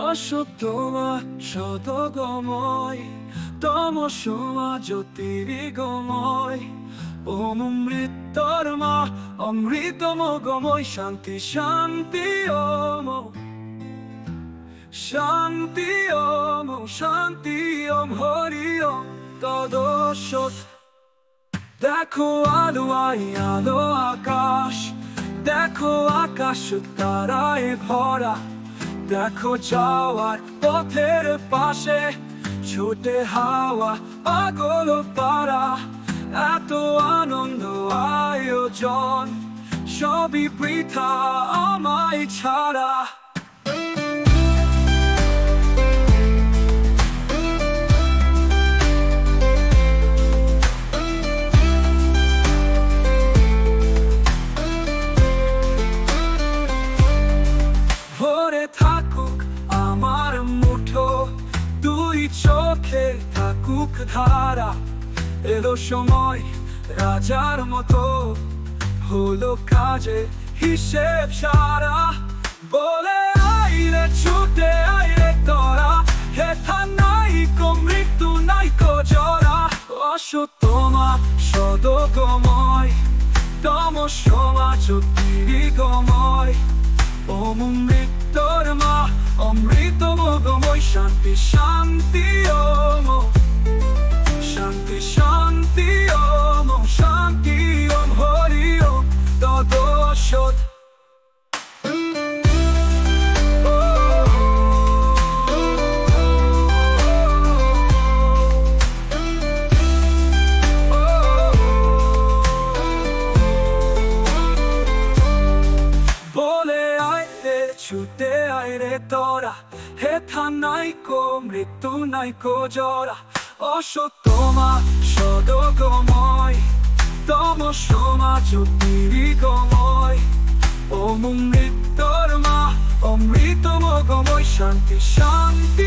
অসত্যমা সতগময় তমসমা জ্যোতির্গময় ওম মৃত্যুর মা অমৃতম গময় শান্তি শান্তি ওম শান্তি ওম শান্তি ওম হরি ওম তদোষৎ। দেখো আলো আলো আকাশ, দেখো আকাশ তারায় ভরা, দেখো যাওয়ার পথের পাশে ছুটে হাওয়া পাগল পারা। এত আনন্দ আয়োজন সবই বৃথা আমায় ছাড়া। ভরে থাকুক আমার মুঠো, দুই চোখে থাকুক ধারা। এলো সময় রাজার মতো, হলো কাজে হিসেব সারা। বলে আইরে ছুটে আইরে তোরা, হেথা নাই কো মৃত্যু নাই কো জরা। অসত্যমা সদগময় তমসমা জ্যোতির্গময় ওম মৃত্যুর মা অমৃতম গময় শান্তি শান্তি ওম শান্তি শান্তি ওম শান্তি ওম হরি ওম তদোষৎ। বলে আইরে ছুটে আইরে তোরা, হেথা নাই কো মৃত্যু নাই কো জরা। অসত্যমা সদগময় তমসমা জ্যোতির্গময় ওম মৃত্যুর মা অমৃতম গময় শান্তি শান্তি